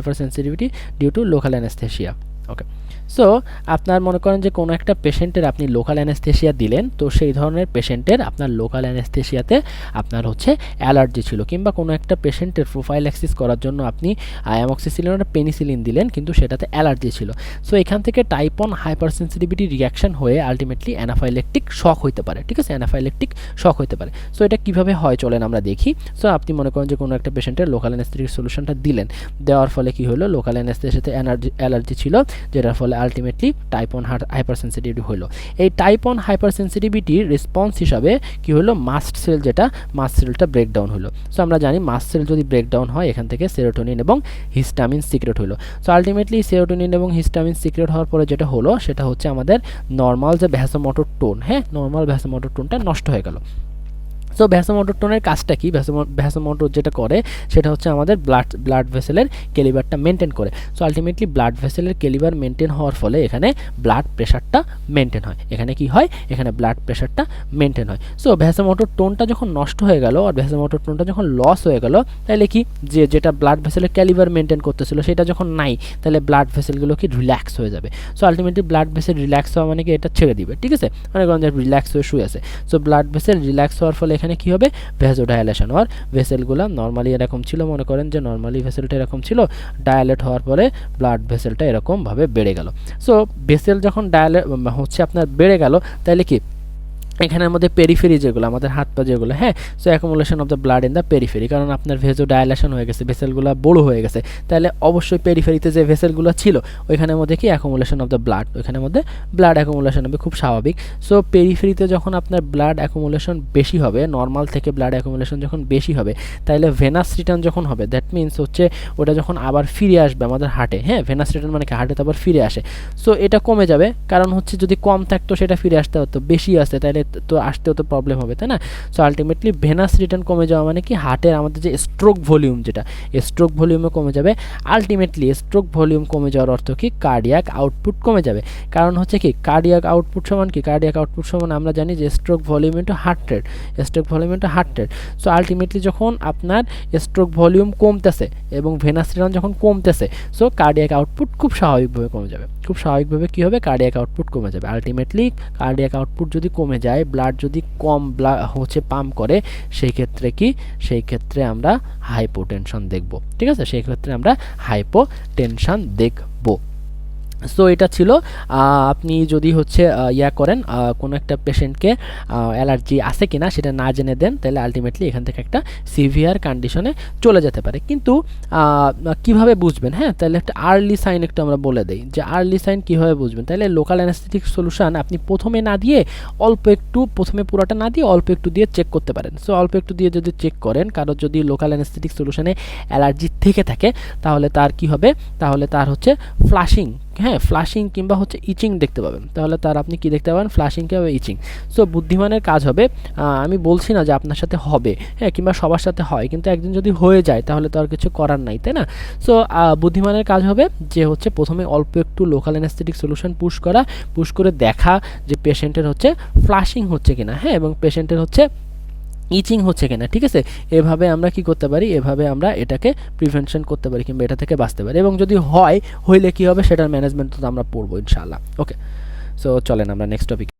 hypersensitivity due to local anesthesia. Okay, so আপনার মনে করেন যে কোনো একটা পেশেন্টের আপনি লোকাল অ্যানেস্থেশিয়া দিলেন, তো সেই ধরনের পেশেন্টের আপনার লোকাল অ্যানেস্থেশিয়াতে আপনার হচ্ছে অ্যালার্জি ছিল, কিংবা কোনো একটা পেশেন্টের প্রোফাইল্যাক্সিস করার জন্য আপনি অ্যামক্সিসিলিন বা পেনিসিলিন দিলেন কিন্তু সেটাতে অ্যালার্জি ছিল। সো এখান থেকে টাইপ 1 হাইপারসেন্সিটিভিটি রিয়াকশন হয়ে আলটিমেটলি অ্যানাফাইলেকটিক শক হইতে পারে। ঠিক আছে, অ্যানাফাইলেকটিক শক হইতে পারে। সো এটা কীভাবে হয় চলেন আমরা দেখি। সো আপনি মনে করেন যে কোনো একটা পেশেন্টের লোকাল অ্যানেস্থেটিক সলিউশনটা দিলেন, দেওয়ার ফলে কি হলো, লোকাল অ্যানেস্থেশিয়াতে অ্যালার্জি ছিল, যেটার ফলে আলটিমেটলি টাইপ 1 হাইপারসেন্সিটিভিটি হলো। এই টাইপ 1 হাইপারসেন্সিটিভিটির রেসপন্স হিসাবে কি হলো, মাস্ট সেল, যেটা মাস্ট সেলটা ব্রেকডাউন হলো। সো আমরা জানি মাস্ট সেল যদি ব্রেকডাউন হয় এখান থেকে সেরোটোনিন এবং হিস্টামিন সিক্রেট হলো। সো আলটিমেটলি সেরোটোনিন এবং হিস্টামিন সিক্রেট হওয়ার পরে যেটা হলো সেটা হচ্ছে আমাদের নর্মাল যে ভ্যাসোমোটর টোন, হ্যাঁ, নর্মাল ভ্যাসোমোটর টোনটা নষ্ট হয়ে গেল। সো ভ্যাসোমোটর টোনের কাজটা কি, ভ্যাসোমোটর যেটা করে সেটা হচ্ছে আমাদের ব্লাড ভেসেলের ক্যালিবারটা মেনটেন করে। সো আলটিমেটলি ব্লাড ভেসেলের ক্যালিবার মেনটেন হওয়ার ফলে এখানে ব্লাড প্রেশারটা মেনটেন হয়। এখানে কি হয়, এখানে ব্লাড প্রেশারটা মেনটেন হয়। সো ভ্যাসোমোটর টোনটা যখন নষ্ট হয়ে গেল আর ভ্যাসোমোটর টোনটা যখন লস হয়ে গেল, তাহলে কি, যেটা ব্লাড ভেসেলের ক্যালিবার মেনটেন করতেছিল সেটা যখন নাই, তাহলে ব্লাড ভেসেলগুলো কি রিল্যাক্স হয়ে যাবে। So ultimately blood vessel relax হওয়া মানে কি, এটা ছেড়ে দিবে। ঠিক আছে, মানে কারণ রিল্যাক্স হয়ে শুয়ে আছে। সো ব্লাড ভেসেল রিল্যাক্স হওয়ার ফলে এখানে কি হবে, ভ্যাসোডাইলেশন হওয়ার, ভেসেলগুলো নর্মালি এরকম ছিল, মনে করেন যে নর্মালি ভেসেলটা এরকম ছিল, ডায়ালেট হওয়ার পরে ব্লাড ভেসেলটা এরকমভাবে বেড়ে গেল। সো ভেসেল যখন ডায়ালেট হচ্ছে আপনার বেড়ে গেল, তাহলে কি এখানের মধ্যে পেরিফেরি যেগুলো আমাদের হাত পা যেগুলো, হ্যাঁ, so accumulation of the blood in the periphery, কারণ আপনার ভেসোডাইলেশন হয়ে গেছে, ভেসেলগুলো বড় হয়ে গেছে, তাহলে অবশ্যই পেরিফেরিতে যে ভেসেলগুলো ছিল ওইখানের মধ্যে কি অ্যাকুমুলেশন অফ দ্য ব্লাড, ওইখানের মধ্যে ব্লাড অ্যাকুমুলেশন হবে, খুব স্বাভাবিক। সো পেরিফেরিতে যখন আপনার ব্লাড অ্যাকুমুলেশন বেশি হবে, নর্মাল থেকে ব্লাড অ্যাকুমুলেশন যখন বেশি হবে, তাহলে ভেনাস রিটার্ন যখন হবে, দ্যাট মিনস হচ্ছে ওটা যখন আবার ফিরে আসবে আমাদের হার্টে, হ্যাঁ, ভেনাস রিটার্ন মানে কি হার্টে তো আবার ফিরে আসে। সো এটা কমে যাবে, কারণ হচ্ছে যদি কম থাকতো সেটা ফিরে আসতে হতো, বেশি আসে তাহলে তো আসতেও তো প্রবলেম হবে, তাই না। সো আলটিমেটলি ভেনাস রিটার্ন কমে যাওয়া মানে কি, হার্টের আমাদের যে স্ট্রোক ভলিউম, যেটা স্ট্রোক ভলিউমে কমে যাবে। আলটিমেটলি স্ট্রোক ভলিউম কমে যাওয়ার অর্থ কি, কার্ডিয়াক আউটপুট কমে যাবে। কারণ হচ্ছে কি, কার্ডিয়াক আউটপুট সমান কি, কার্ডিয়াক আউটপুট সমান আমরা জানি যে stroke volume into heart rate, stroke volume into heart rate. So ultimately যখন আপনার স্ট্রোক ভলিউম কমতেছে এবং ভেনাস রিটার্ন যখন কমতেছে, সো কার্ডিয়াক আউটপুট খুব স্বাভাবিকভাবে কমে যাবে। খুব স্বাভাবিকভাবে কী হবে, কার্ডিয়াক আউটপুট কমে যাবে। আলটিমেটলি কার্ডিয়াক আউটপুট যদি কমে যায়, ব্লাড যদি কম হচ্ছে পাম্প করে, সেই ক্ষেত্রে কি, সেই ক্ষেত্রে আমরা হাইপোটেনশন দেখব। ঠিক আছে, সেই ক্ষেত্রে আমরা হাইপোটেনশন দেখব। সো এটা ছিল, আপনি যদি হচ্ছে ইয়া করেন, কোনো একটা পেশেন্টকে অ্যালার্জি আছে কিনা সেটা না জেনে দেন, তাহলে আলটিমেটলি এখান থেকে একটা সিভিয়ার কন্ডিশনে চলে যেতে পারে। কিন্তু কিভাবে বুঝবেন, হ্যাঁ, তাহলে একটা আর্লি সাইন একটু আমরা বলে দেই যে আর্লি সাইন কীভাবে বুঝবেন। তাহলে লোকাল অ্যানেস্থেটিক সলিউশন আপনি প্রথমে না দিয়ে অল্প একটু, প্রথমে পুরোটা না দিয়ে অল্প একটু দিয়ে চেক করতে পারেন। সো অল্প একটু দিয়ে যদি চেক করেন, কারোর যদি লোকাল অ্যানেস্থেটিক সলিউশনে অ্যালার্জি থেকে থাকে, তাহলে তার কি হবে, তাহলে তার হচ্ছে ফ্লাশিং, হ্যাঁ, ফ্লাশিং কিংবা হচ্ছে ইচিং দেখতে পাবেন। তাহলে তার আপনি কি দেখতে পাবেন, ফ্লাশিং কিংবা ইচিং। সো বুদ্ধিমানের কাজ হবে, আমি বলছি না যে আপনার সাথে হবে, হ্যাঁ, কিংবা সবার সাথে হয়, কিন্তু একদিন যদি হয়ে যায় তাহলে তো আর কিছু করার নাই, তাই না। সো বুদ্ধিমানের কাজ হবে যে হচ্ছে প্রথমে অল্প একটু লোকাল অ্যানেস্থেটিক সলিউশন পুশ করে দেখা যে পেশেন্টের হচ্ছে ফ্লাশিং হচ্ছে কিনা, হ্যাঁ, এবং পেশেন্টের হচ্ছে ইচিং হচ্ছে কিনা। ঠিক আছে, এভাবে আমরা কি করতে পারি, এভাবে আমরা এটাকে প্রিভেনশন করতে পারি কিংবা এটা থেকে বাঁচতে পারি। এবং যদি হইলে কি হবে সেটার ম্যানেজমেন্ট তো আমরা পড়বো ইনশাআল্লাহ। ওকে, সো চলেন আমরা নেক্সট টপিক।